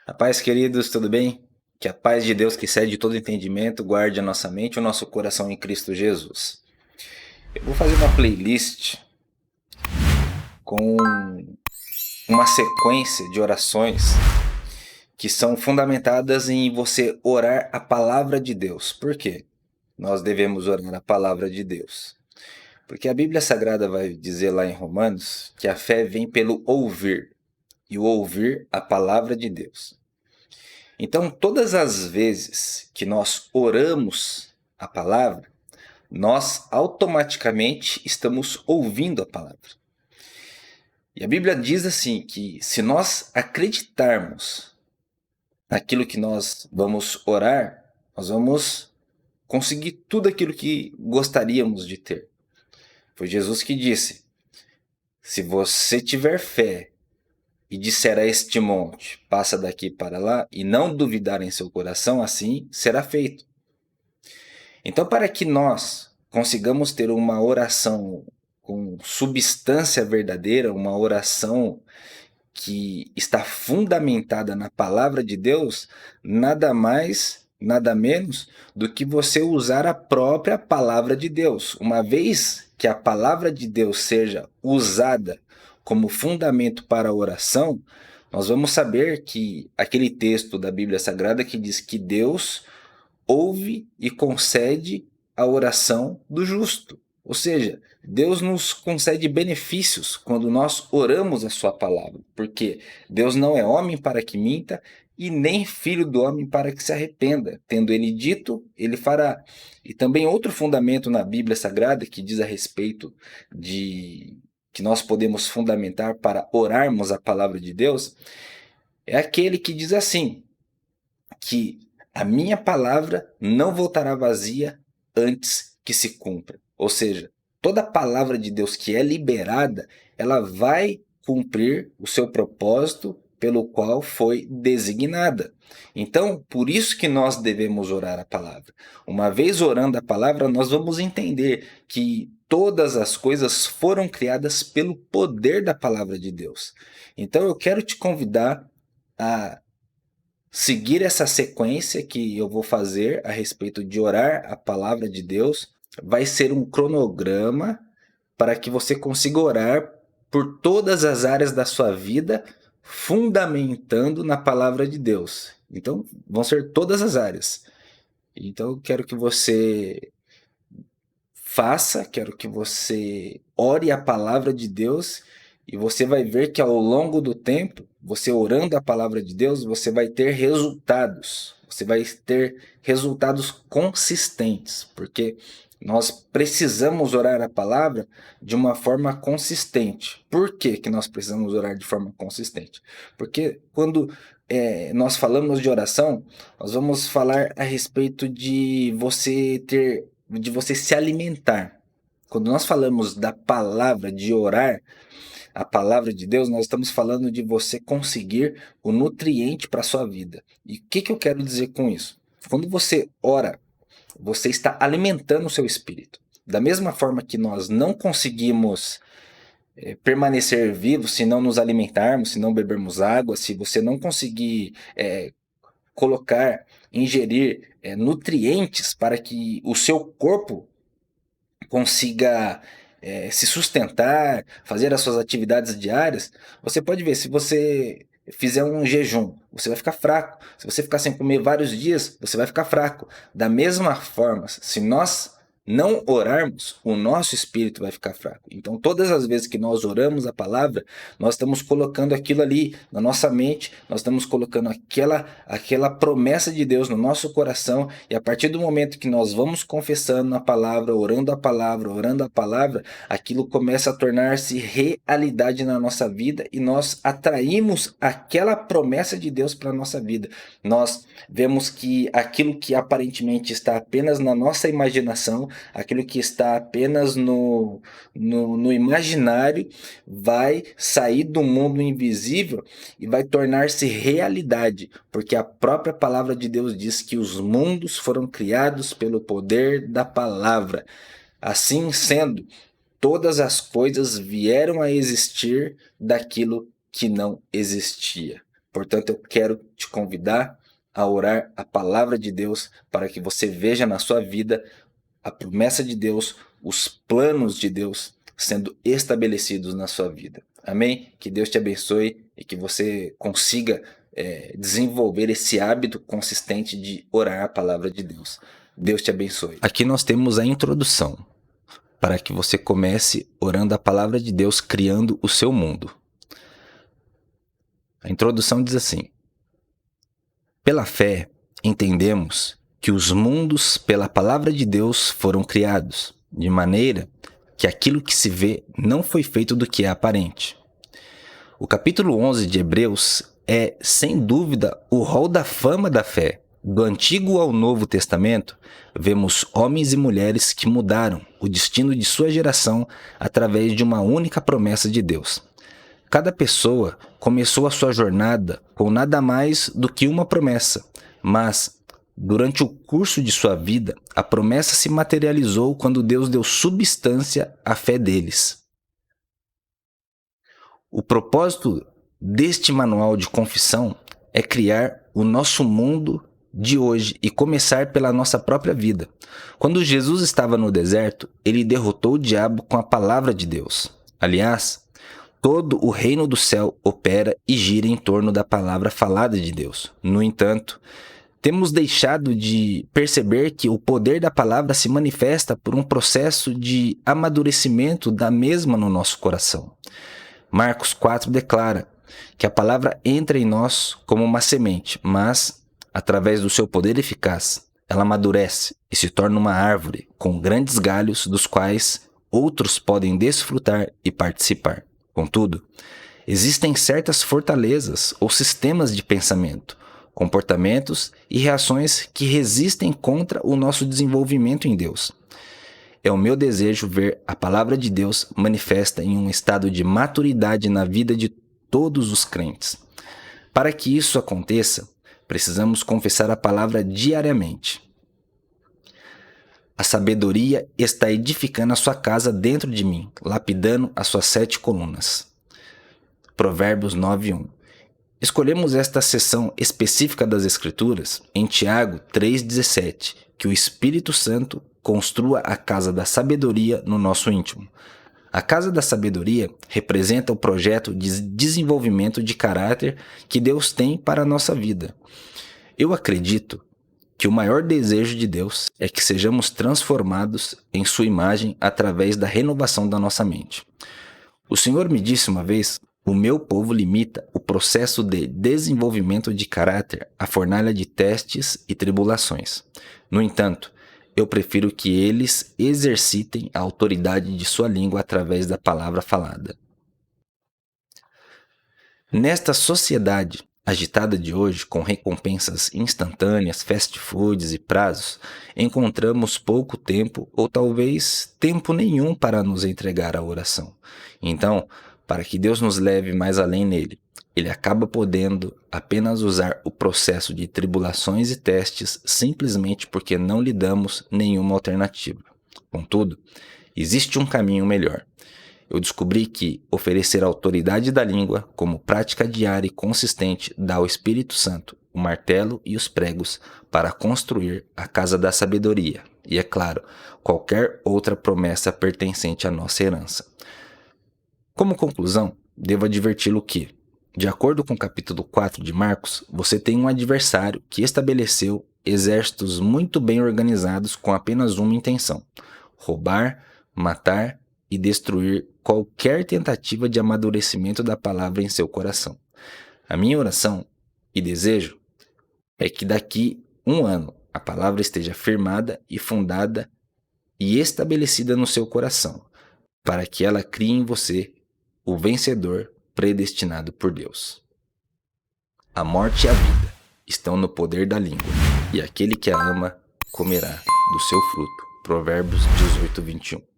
A paz, queridos, tudo bem? Que a paz de Deus, que excede todo entendimento, guarde a nossa mente e o nosso coração em Cristo Jesus. Eu vou fazer uma playlist com uma sequência de orações que são fundamentadas em você orar a palavra de Deus. Por quê? Nós devemos orar a palavra de Deus. Porque a Bíblia Sagrada vai dizer lá em Romanos que a fé vem pelo ouvir, e o ouvir a palavra de Deus. Então, todas as vezes que nós oramos a palavra, nós automaticamente estamos ouvindo a palavra. E a Bíblia diz assim que se nós acreditarmos naquilo que nós vamos orar, nós vamos conseguir tudo aquilo que gostaríamos de ter. Foi Jesus que disse: se você tiver fé e disser a este monte, passa daqui para lá, e não duvidar em seu coração, assim será feito. Então, para que nós consigamos ter uma oração com substância verdadeira, uma oração que está fundamentada na palavra de Deus, nada mais, nada menos do que você usar a própria palavra de Deus. Uma vez que a palavra de Deus seja usada como fundamento para a oração, nós vamos saber que aquele texto da Bíblia Sagrada que diz que Deus ouve e concede a oração do justo. Ou seja, Deus nos concede benefícios quando nós oramos a sua palavra, porque Deus não é homem para que minta e nem filho do homem para que se arrependa. Tendo ele dito, ele fará. E também outro fundamento na Bíblia Sagrada que diz a respeito de que nós podemos fundamentar para orarmos a palavra de Deus é aquele que diz assim, que a minha palavra não voltará vazia antes que se cumpra. Ou seja, toda palavra de Deus que é liberada, ela vai cumprir o seu propósito pelo qual foi designada. Então, por isso que nós devemos orar a palavra. Uma vez orando a palavra, nós vamos entender que todas as coisas foram criadas pelo poder da palavra de Deus. Então, eu quero te convidar a seguir essa sequência que eu vou fazer a respeito de orar a palavra de Deus. Vai ser um cronograma para que você consiga orar por todas as áreas da sua vida, fundamentando na palavra de Deus. Então, vão ser todas as áreas. Então, eu quero que você quero que você ore a palavra de Deus e você vai ver que ao longo do tempo, você orando a palavra de Deus, você vai ter resultados. Você vai ter resultados consistentes, porque nós precisamos orar a palavra de uma forma consistente. Por que que nós precisamos orar de forma consistente? Porque quando nós falamos de oração, nós vamos falar a respeito de você se alimentar. Quando nós falamos da palavra, de orar a palavra de Deus, nós estamos falando de você conseguir o nutriente para a sua vida. E o que eu quero dizer com isso? Quando você ora, você está alimentando o seu espírito. Da mesma forma que nós não conseguimos permanecer vivos se não nos alimentarmos, se não bebermos água, se você não conseguir ingerir nutrientes para que o seu corpo consiga se sustentar, fazer as suas atividades diárias. Você pode ver, se você fizer um jejum, você vai ficar fraco. Se você ficar sem comer vários dias, você vai ficar fraco. Da mesma forma, se nós não orarmos, o nosso espírito vai ficar fraco. Então, todas as vezes que nós oramos a palavra, nós estamos colocando aquilo ali na nossa mente, nós estamos colocando aquela promessa de Deus no nosso coração, e a partir do momento que nós vamos confessando a palavra, orando a palavra, aquilo começa a tornar-se realidade na nossa vida e nós atraímos aquela promessa de Deus para a nossa vida. Nós vemos que aquilo que aparentemente está apenas na nossa imaginação, aquilo que está apenas no imaginário, vai sair do mundo invisível e vai tornar-se realidade, porque a própria palavra de Deus diz que os mundos foram criados pelo poder da palavra. Assim sendo, todas as coisas vieram a existir daquilo que não existia. Portanto, eu quero te convidar a orar a palavra de Deus para que você veja na sua vida a promessa de Deus, os planos de Deus sendo estabelecidos na sua vida. Amém? Que Deus te abençoe e que você consiga desenvolver esse hábito consistente de orar a palavra de Deus. Deus te abençoe. Aqui nós temos a introdução para que você comece orando a palavra de Deus, criando o seu mundo. A introdução diz assim: pela fé, entendemos que os mundos pela palavra de Deus foram criados, de maneira que aquilo que se vê não foi feito do que é aparente. O capítulo 11 de Hebreus é, sem dúvida, o hall da fama da fé. Do Antigo ao Novo Testamento, vemos homens e mulheres que mudaram o destino de sua geração através de uma única promessa de Deus. Cada pessoa começou a sua jornada com nada mais do que uma promessa, mas, durante o curso de sua vida, a promessa se materializou quando Deus deu substância à fé deles. O propósito deste manual de confissão é criar o nosso mundo de hoje e começar pela nossa própria vida. Quando Jesus estava no deserto, ele derrotou o diabo com a palavra de Deus. Aliás, todo o reino do céu opera e gira em torno da palavra falada de Deus. No entanto, temos deixado de perceber que o poder da palavra se manifesta por um processo de amadurecimento da mesma no nosso coração. Marcos 4 declara que a palavra entra em nós como uma semente, mas, através do seu poder eficaz, ela amadurece e se torna uma árvore com grandes galhos dos quais outros podem desfrutar e participar. Contudo, existem certas fortalezas ou sistemas de pensamento, comportamentos e reações que resistem contra o nosso desenvolvimento em Deus. É o meu desejo ver a palavra de Deus manifesta em um estado de maturidade na vida de todos os crentes. Para que isso aconteça, precisamos confessar a palavra diariamente. A sabedoria está edificando a sua casa dentro de mim, lapidando as suas 7 colunas. Provérbios 9:1. Escolhemos esta seção específica das Escrituras em Tiago 3,17, que o Espírito Santo construa a casa da sabedoria no nosso íntimo. A casa da sabedoria representa o projeto de desenvolvimento de caráter que Deus tem para a nossa vida. Eu acredito que o maior desejo de Deus é que sejamos transformados em sua imagem através da renovação da nossa mente. O Senhor me disse uma vez: o meu povo limita o processo de desenvolvimento de caráter à fornalha de testes e tribulações. No entanto, eu prefiro que eles exercitem a autoridade de sua língua através da palavra falada. Nesta sociedade agitada de hoje, com recompensas instantâneas, fast foods e prazos, encontramos pouco tempo ou talvez tempo nenhum para nos entregar à oração. Então, para que Deus nos leve mais além nele, ele acaba podendo apenas usar o processo de tribulações e testes simplesmente porque não lhe damos nenhuma alternativa. Contudo, existe um caminho melhor. Eu descobri que oferecer a autoridade da língua como prática diária e consistente dá ao Espírito Santo o martelo e os pregos para construir a casa da sabedoria e, é claro, qualquer outra promessa pertencente à nossa herança. Como conclusão, devo adverti-lo que, de acordo com o capítulo 4 de Marcos, você tem um adversário que estabeleceu exércitos muito bem organizados com apenas uma intenção: roubar, matar e destruir qualquer tentativa de amadurecimento da palavra em seu coração. A minha oração e desejo é que daqui 1 ano a palavra esteja firmada e fundada e estabelecida no seu coração, para que ela crie em você o vencedor predestinado por Deus. A morte e a vida estão no poder da língua, e aquele que a ama comerá do seu fruto. Provérbios 18:21.